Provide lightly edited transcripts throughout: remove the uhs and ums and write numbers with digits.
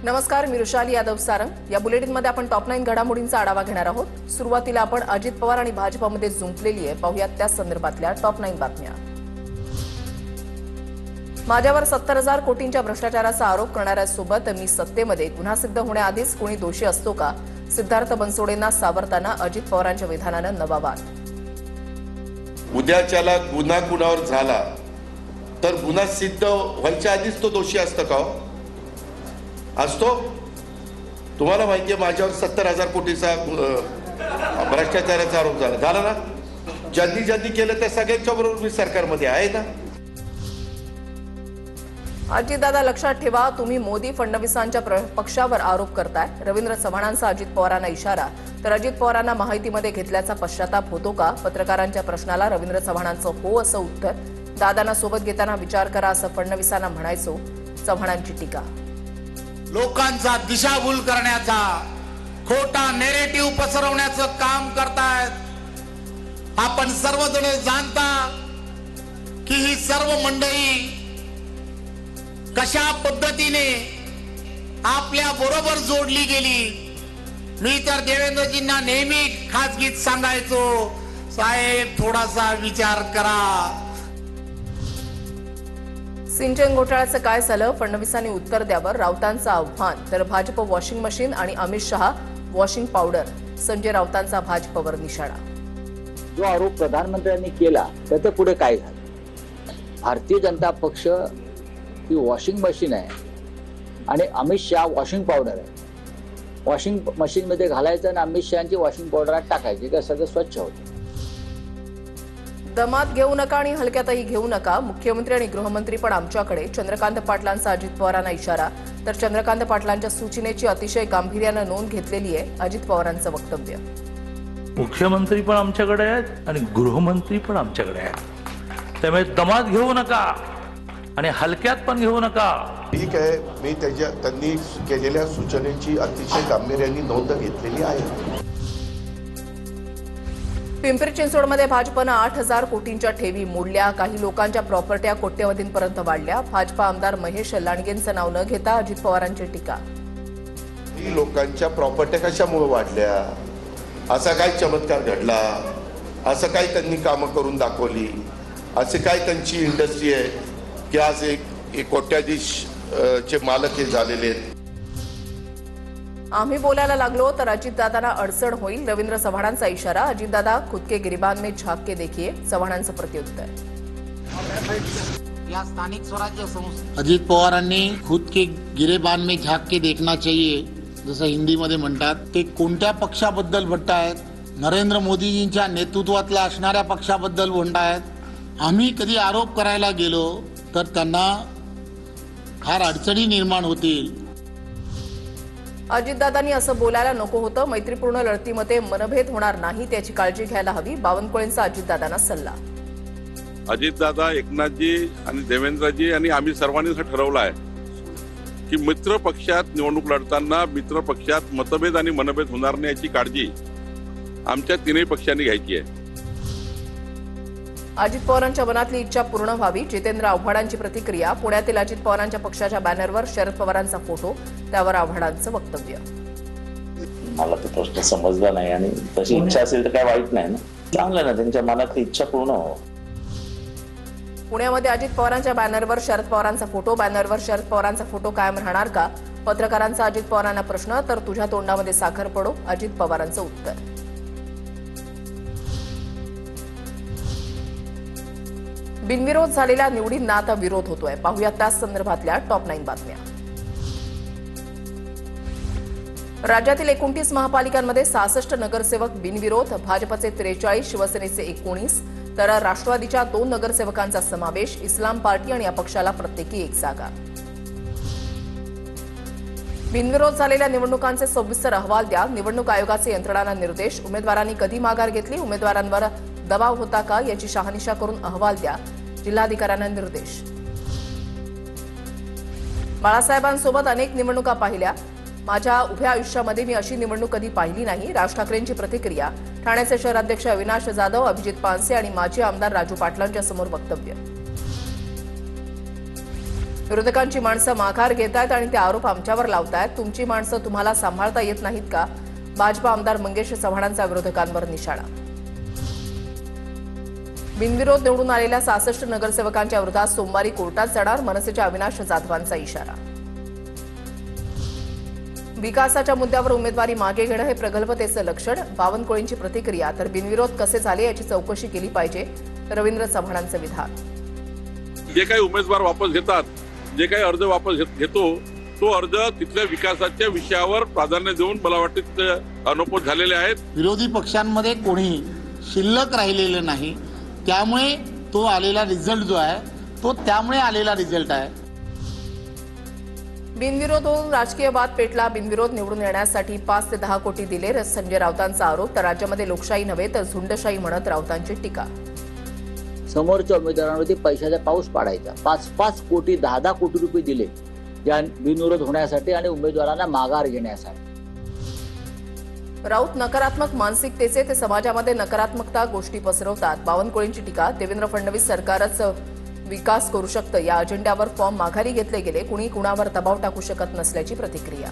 नमस्कार, मी रुशाली यादव सारंग। या बुलेटिनमध्ये आपण टॉप 9 घडामोडींचा आढावा घेणार आहोत। सुरुवातीला आपण अजित पवार आणि भाजपमध्ये जुंपलेली आहे, पाहूयात त्या संदर्भातल्या टॉप 9 बातम्या। माझ्यावर 70,000 कोटींच्या भ्रष्टाचाराचा आरोप करणाऱ्यांसोबत मी सत्तेमध्ये गुन्हा सिद्ध होण्याआधीच कोणी दोषी असतो का? सिद्धार्थ बनसोडेंना सावरताना अजित पवारांच्या विधानानं नवा वाद। उद्याच्याला गुन्हा कुणावर झाला तर गुन्हा सिद्ध व्हायच्या आधीच तो दोषी असतो का? असतो? तुम्हाला माहिती आहे माझ्यावर 70,000 कोटीचा भ्रष्टाचाराचा आरोप झाला ना? ज्यांनी केलं त्या सगळ्यांच्या बरोबर मी सरकारमध्ये आहे ना। अजितदादा, लक्षात ठेवा, तुम्ही मोदी फडणवीसांच्या पक्षावर आरोप करताय। रवींद्र चव्हाणांचा अजित पवारांना इशारा। तर अजित पवारांना माहितीमध्ये घेतल्याचा पश्चाताप होतो का? पत्रकारांच्या प्रश्नाला रवींद्र चव्हाणांचं हो असं उत्तर। दादांना सोबत घेताना विचार करा असं फडणवीसांना म्हणायचो। चव्हाणांची टीका। लोकांचा दिशाभूल करण्याचा, खोटा नेरेटिव्ह पसरवण्याचं काम करतायत। आपण सर्वजण जाणता की ही सर्व मंडळी कशा पद्धतीने आपल्या बरोबर जोडली गेली। मी तर देवेंद्रजींना नेहमी खासगीत सांगायचो, साहेब थोडासा विचार करा। सिंचन घोटाळ्याचं काय झालं? फडणवीसांनी उत्तर द्यावं, राऊतांचं आव्हान। तर भाजप वॉशिंग मशीन आणि अमित शहा वॉशिंग पावडर। संजय राऊतांचा भाजपवर निशाणा। जो आरोप प्रधानमंत्र्यांनी केला त्याचं पुढे काय झालं? भारतीय जनता पक्ष ही वॉशिंग मशीन आहे आणि अमित शहा वॉशिंग पावडर आहे। वॉशिंग मशीन मध्ये घालायचं आणि अमित शहाची वॉशिंग पावडरात टाकायची, का सगळं स्वच्छ होतं। दमात घेऊ नका आणि हलक्यातही घेऊ नका। मुख्यमंत्री आणि गृहमंत्री पण आमच्याकडे। चंद्रकांत पाटलांचा अजित पवारांना इशारा। तर चंद्रकांत पाटलांच्या सूचनेची अतिशय गांभीर्यानं नोंद घेतलेली आहे अजित पवारांचं वक्तव्य। मुख्यमंत्री पण आमच्याकडे आहेत आणि गृहमंत्री पण आमच्याकडे आहेत, त्यामुळे दमात घेऊ नका आणि हलक्यात पण घेऊ नका। ठीक आहे, मी त्यांनी केलेल्या सूचनेची अतिशय गांभीर्याने नोंद घेतलेली आहे। पिंपरी चिंचवडमध्ये भाजपनं 8,000 कोटींच्या ठेवी मोडल्या। काही लोकांच्या प्रॉपर्ट्या कोट्यवधींपर्यंत वाढल्या। भाजपा आमदार महेश लांडगेंचं नाव न घेता अजित पवारांची टीका। ही लोकांच्या प्रॉपर्ट्या कशामुळे वाढल्या? असा काय चमत्कार घडला? असं काय त्यांनी कामं करून दाखवली? असे काय त्यांची इंडस्ट्री आहे की आज एक कोट्याधीश चे मालक हे झालेले आहेत? आम्ही बोलायला लागलो तर अजितदादांना अडचण होईल। रवींद्र चव्हाणांचा इशारा। अजितदादा खुद के गिरिबान में झांक के देखिए। चव्हाणांचं प्रत्युत्तर। या स्थानिक स्वराज्य संस्था अजित पवारांनी खुद के गिरेबान में झांक के देखना चाहिए, जसं हिंदीमध्ये म्हणतात। ते कोणत्या पक्षाबद्दल म्हणतायत? नरेंद्र मोदीजींच्या नेतृत्वातल्या असणाऱ्या पक्षाबद्दल म्हणतायत। आम्ही कधी आरोप करायला गेलो तर त्यांना फार अडचणी निर्माण होतील। अजितदादांनी असं बोलायला नको होतं। मैत्रीपूर्ण लढतीमध्ये मनभेद होणार नाही, त्याची काळजी घ्यायला हवी। बावनकुळेंचा अजितदादांना सल्ला। अजितदादा, एकनाथजी आणि देवेंद्रजी आणि आम्ही सर्वांनी असं ठरवलं आहे की मित्र पक्षात निवडणूक लढताना मित्र पक्षात मतभेद आणि मनभेद होणार नाही याची काळजी आमच्या तीनही पक्षांनी घ्यायची आहे। अजित पवारांच्या मनातली इच्छा पूर्ण व्हावी। जितेंद्र आव्हाडांची प्रतिक्रिया। पुण्यातील अजित पवारांच्या पक्षाच्या बॅनरवर शरद पवारांचा फोटो, त्यावर आव्हाडांचं वक्तव्य। मला तो प्रश्न समजला नाही आणि तशी इच्छा असेल तर काय वाईट नाही ना, चांगलं ना, त्यांच्या मनातली इच्छा पूर्ण हो। पुण्यामध्ये अजित पवारांच्या बॅनरवर शरद पवारांचा फोटो, बॅनरवर शरद पवारांचा फोटो कायम राहणार का? पत्रकारांचा अजित पवारांना प्रश्न। तर तुझ्या तोंडामध्ये साखर पडो, अजित पवारांचं उत्तर। बिनविरोध झालेल्या निवडींना आता विरोध होतोय, पाहूयात त्या संदर्भातल्या टॉप 9 बातम्या। राज्यातील 29 महापालिकांमध्ये 66 नगरसेवक बिनविरोध। भाजपचे 43, शिवसेनेचे 19, तर राष्ट्रवादीच्या 2 नगरसेवकांचा समावेश। इस्लाम पार्टी आणि अपक्षाला प्रत्येकी 1 जागा। बिनविरोध झालेल्या निवडणुकांचे सविस्तर अहवाल द्या। निवडणूक आयोगाचे यंत्रणांना निर्देश। उमेदवारांनी कधी माघार घेतली? उमेदवारांवर दबाव होता का? याची शहानिशा करून अहवाल द्या। जिल्हाधिकाऱ्यांना निर्देश। बाळासाहेबांसोबत अनेक निवडणुका पाहिल्या। माझ्या उभ्या आयुष्यामध्ये मी अशी निवडणूक कधी पाहिली नाही। राज ठाकरेंची प्रतिक्रिया। ठाण्याचे शहराध्यक्ष अविनाश जाधव, अभिजित पानसे आणि माजी आमदार राजू पाटलांच्या समोर वक्तव्य। विरोधकांची माणसं माघार घेत आहेत आणि ते आरोप आमच्यावर लावतायत. तुमची माणसं तुम्हाला सांभाळता येत नाहीत का? भाजपा आमदार मंगेश चव्हाणांचा विरोधकांवर निशाणा. बिनविरोध निवडून आलेल्या 66 नगरसेवकांच्या विरोधात सोमवारी कोर्टात जाणार, मनसेच्या अविनाश जाधवांचा इशारा. विकासाच्या मुद्द्यावर उमेदवारी मागे घेणं हे प्रगल्भतेचं लक्षण, बावनकुळेंची प्रतिक्रिया. तर बिनविरोध कसे झाले याची चौकशी केली पाहिजे, रवींद्र चव्हाणांचं विधान. जे काही उमेदवार वापस घेतात, जे काही अर्ज वापस घेतो, तो अर्ज तिथल्या विकासाच्या विषयावर प्राधान्य देऊन मला वाटतं तिथे अनुपोत झालेले आहेत. विरोधी पक्षांमध्ये कोणी शिल्लक राहिलेलं नाही, त्यामुळे तो आलेला रिझल्ट जो आहे तो त्यामुळे आलेला रिझल्ट आहे. बिनविरोध होऊन राजकीय वाद पेटला. बिनविरोध निवडून येण्यासाठी 5 ते 10 कोटी दिले, संजय राऊतांचा आरोप. तर राज्यामध्ये लोकशाही नव्हे तर झुंडशाही म्हणत राऊतांची टीका. समोरच्या उमेदवारांवरती पैशाचा पाऊस पाडायचा. 5-5 कोटी 10-10 कोटी रुपये दिले या बिनविरोध होण्यासाठी आणि उमेदवारांना माघार घेण्यासाठी. राऊत नकारात्मक मानसिकतेचे, ते समाजामध्ये नकारात्मकता गोष्टी पसरवतात. बावनकुळेंची टीका. देवेंद्र फडणवीस सरकारच विकास करू शकतं या अजेंड्यावर फॉर्म माघारी घेतले गेले, कुणी कुणावर दबाव टाकू शकत नसल्याची प्रतिक्रिया.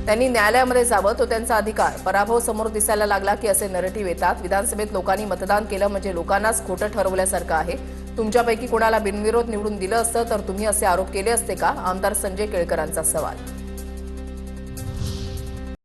त्यांनी न्यायालयामध्ये जावं, तो त्यांचा अधिकार. पराभव समोर दिसायला लागला की असे नरेटिव्ह येतात. विधानसभेत लोकांनी मतदान केलं म्हणजे लोकांनाच खोटं ठरवल्यासारखं आहे. तुमच्यापैकी कोणाला बिनविरोध निवडून दिलं असतं तर तुम्ही असे आरोप केले असते का? आमदार संजय केळकरांचा सवाल.